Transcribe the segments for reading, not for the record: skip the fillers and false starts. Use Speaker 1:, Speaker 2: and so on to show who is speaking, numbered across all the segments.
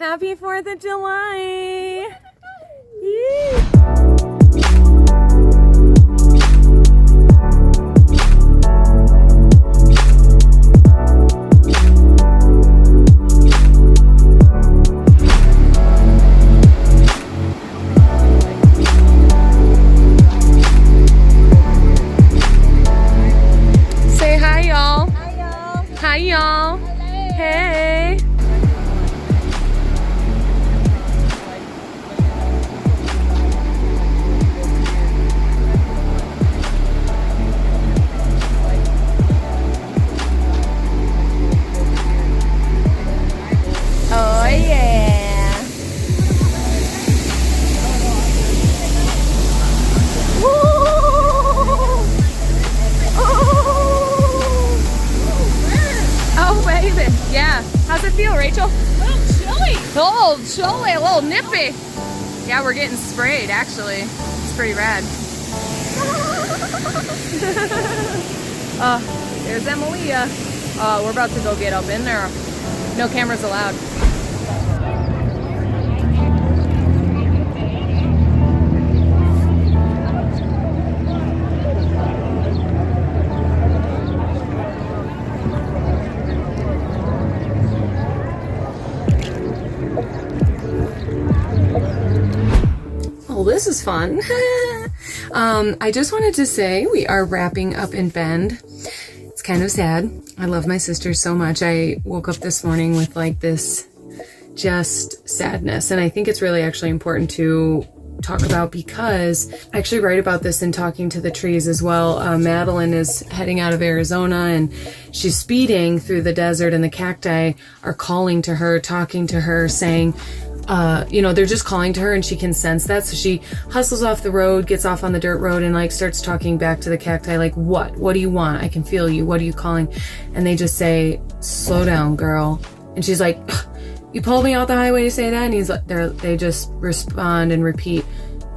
Speaker 1: Happy 4th of July! Say hi, y'all.
Speaker 2: Hi, y'all.
Speaker 1: Hi, y'all. Hey. Oh, yeah. Woo! Oh, baby. Yeah. How's it feel, Rachel? A little chilly, a little nippy. Yeah, we're getting sprayed, actually. It's pretty rad. There's Emilia. We're about to go get up in there. No cameras allowed. Well, this is fun. I just wanted to say we are wrapping up in Bend. It's kind of sad. I love my sister so much. I woke up this morning with like this just sadness, and I think it's really actually important to talk about because I actually write about this in Talking to the Trees as well. Madeline is heading out of Arizona and she's speeding through the desert, and the cacti are calling to her, talking to her, saying, they're just calling to her, and she can sense that. So she hustles off the road, gets off on the dirt road, and like starts talking back to the cacti, like, what do you want? I can feel you. What are you calling? And they just say, slow down, girl. And she's like, you pulled me out the highway to say that? And he's like, they just respond and repeat,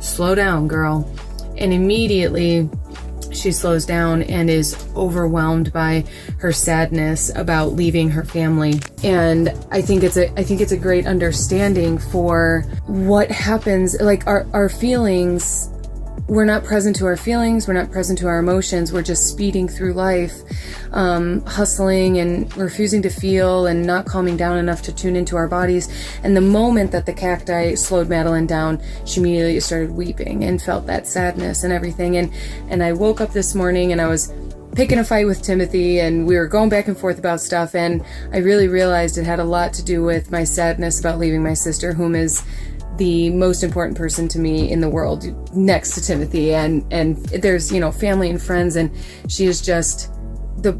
Speaker 1: slow down, girl. And immediately she slows down and is overwhelmed by her sadness about leaving her family. And I think it's a great understanding for what happens, like our feelings. We're not present to our feelings. We're not present to our emotions. We're just speeding through life, hustling and refusing to feel and not calming down enough to tune into our bodies. And the moment that the cacti slowed Madeline down, she immediately started weeping and felt that sadness and everything. And I woke up this morning and I was picking a fight with Timothy, and we were going back and forth about stuff. And I really realized it had a lot to do with my sadness about leaving my sister, whom is the most important person to me in the world next to Timothy, and there's family and friends, and she is just the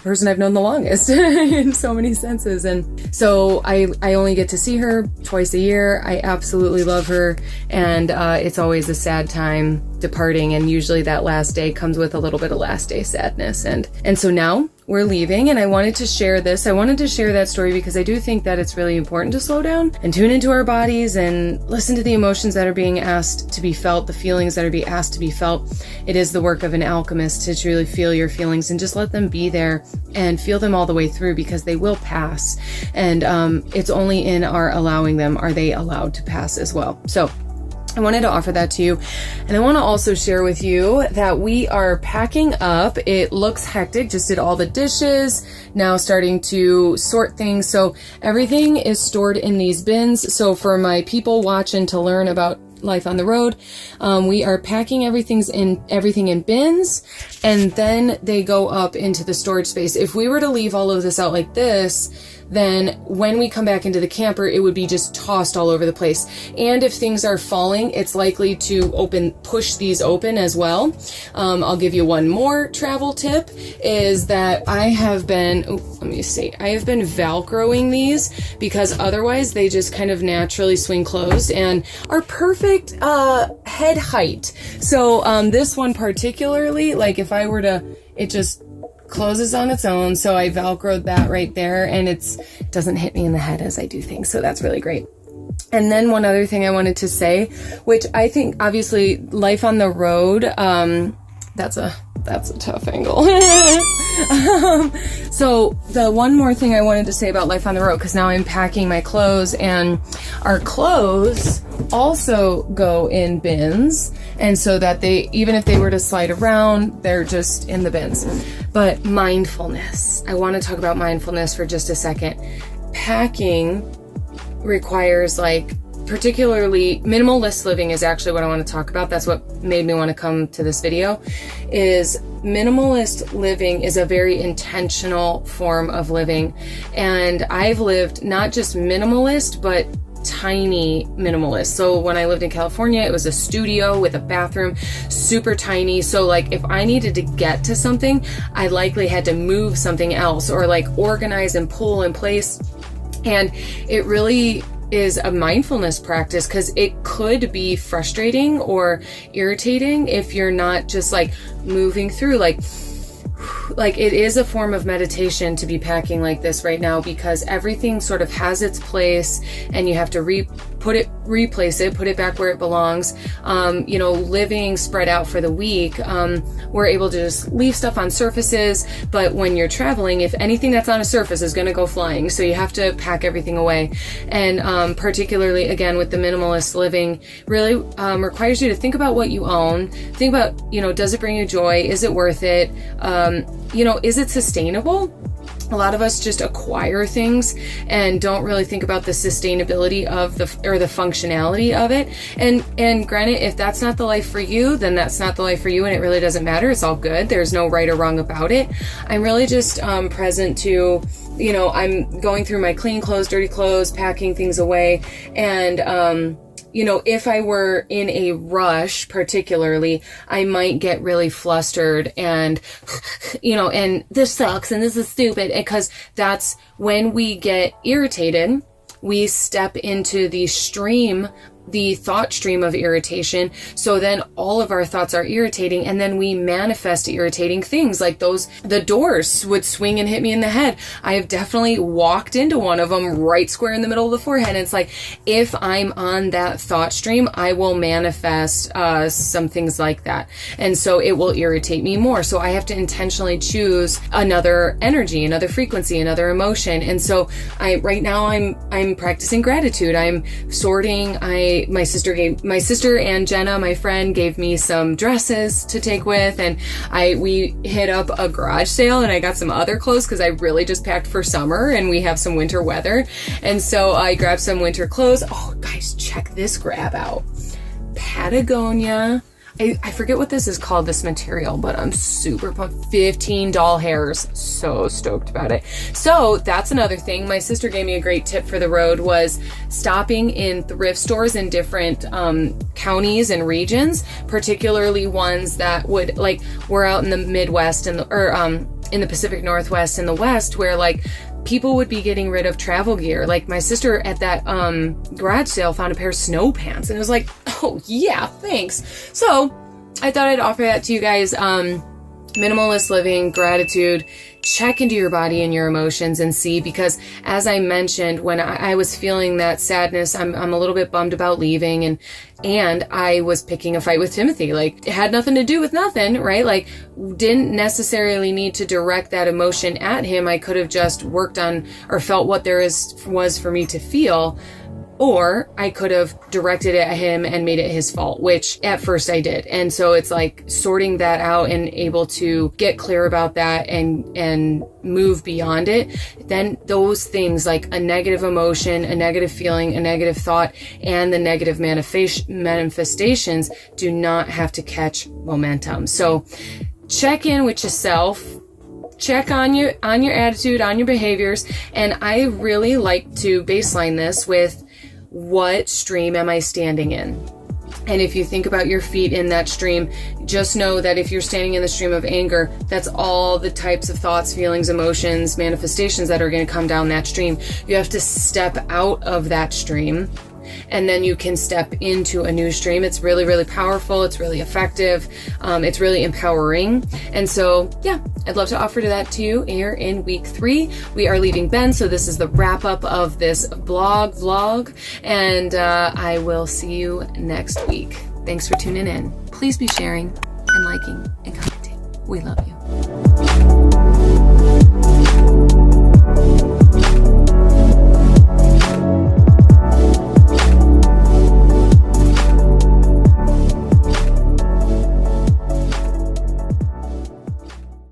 Speaker 1: person I've known the longest in so many senses. And so I only get to see her twice a year. I absolutely love her, and it's always a sad time departing, and usually that last day comes with a little bit of last day sadness. And so now we're leaving, and I wanted to share this. I wanted to share that story because I do think that it's really important to slow down and tune into our bodies and listen to the emotions that are being asked to be felt, the feelings that are being asked to be felt. It is the work of an alchemist to truly feel your feelings and just let them be there and feel them all the way through, because they will pass. And it's only in our allowing them are they allowed to pass as well. So I wanted to offer that to you. And I want to also share with you that we are packing up. It looks hectic. Just did all the dishes. Now starting to sort things. So everything is stored in these bins. So for my people watching to learn about life on the road, we are packing everything in bins, and then they go up into the storage space. If we were to leave all of this out like this, then when we come back into the camper, it would be just tossed all over the place. And if things are falling, it's likely to push these open as well. I'll give you one more travel tip, is that I have been Velcroing these, because otherwise they just kind of naturally swing closed and are perfect head height. So this one particularly, like if I were to, it just closes on its own. So I Velcroed that right there, and it doesn't hit me in the head as I do things. So that's really great. And then one other thing I wanted to say, which I think obviously life on the road, that's a that's a tough angle. So the one more thing I wanted to say about life on the road, because now I'm packing my clothes, and our clothes also go in bins, and so that they, even if they were to slide around, they're just in the bins. But mindfulness, I want to talk about mindfulness for just a second. Packing requires, like, particularly minimalist living is actually what I want to talk about. That's what made me want to come to this video. Is minimalist living is a very intentional form of living, and I've lived not just minimalist but tiny minimalist. So when I lived in California, it was a studio with a bathroom, super tiny. So like if I needed to get to something, I likely had to move something else or like organize and pull in place. And it really is a mindfulness practice, because it could be frustrating or irritating if you're not just like moving through, like it is a form of meditation to be packing like this right now, because everything sort of has its place and you have to replace it, put it back where it belongs. Living spread out for the week, we're able to just leave stuff on surfaces, but when you're traveling, if anything that's on a surface is going to go flying, so you have to pack everything away. And particularly again with the minimalist living, really requires you to think about what you own, think about, does it bring you joy, is it worth it, is it sustainable? A lot of us just acquire things and don't really think about the sustainability of the functionality of it. And granted, if that's not the life for you, then that's not the life for you, and it really doesn't matter. It's all good. There's no right or wrong about it. I'm really just present to, I'm going through my clean clothes, dirty clothes, packing things away, and if I were in a rush, particularly, I might get really flustered and, and this sucks and this is stupid, because that's when we get irritated, we step into the thought stream of irritation. So then all of our thoughts are irritating, and then we manifest irritating things like the doors would swing and hit me in the head. I have definitely walked into one of them right square in the middle of the forehead. And it's like, if I'm on that thought stream, I will manifest some things like that. And so it will irritate me more. So I have to intentionally choose another energy, another frequency, another emotion. And so right now I'm practicing gratitude. I'm sorting. My sister and Jenna, my friend, gave me some dresses to take with, and we hit up a garage sale, and I got some other clothes because I really just packed for summer and we have some winter weather. And so I grabbed some winter clothes. Oh guys, check this grab out. Patagonia. I forget what this is called, this material, but I'm super pumped. 15 doll hairs. So stoked about it. So that's another thing. My sister gave me a great tip for the road, was stopping in thrift stores in different counties and regions, particularly ones that would, like, we're out in the Midwest in the Pacific Northwest in the West, where like people would be getting rid of travel gear. Like my sister at that garage sale found a pair of snow pants, and it was like, oh yeah, thanks. So I thought I'd offer that to you guys. Minimalist living, gratitude, check into your body and your emotions and see, because as I mentioned, when I was feeling that sadness, I'm a little bit bummed about leaving, and I was picking a fight with Timothy. Like, it had nothing to do with nothing, right? Like, didn't necessarily need to direct that emotion at him. I could have just worked on or felt what there was for me to feel. Or I could have directed it at him and made it his fault, which at first I did. And so it's like sorting that out and able to get clear about that and move beyond it. Then those things, like a negative emotion, a negative feeling, a negative thought, and the negative manifestations do not have to catch momentum. So check in with yourself. Check on your attitude, on your behaviors. And I really like to baseline this with, what stream am I standing in? And if you think about your feet in that stream, just know that if you're standing in the stream of anger, that's all the types of thoughts, feelings, emotions, manifestations that are going to come down that stream. You have to step out of that stream, and then you can step into a new stream. It's really, really powerful. It's really effective. It's really empowering. And so, yeah, I'd love to offer that to you here in week 3. We are leaving Bend, so this is the wrap up of this vlog, and I will see you next week. Thanks for tuning in. Please be sharing and liking and commenting. We love you.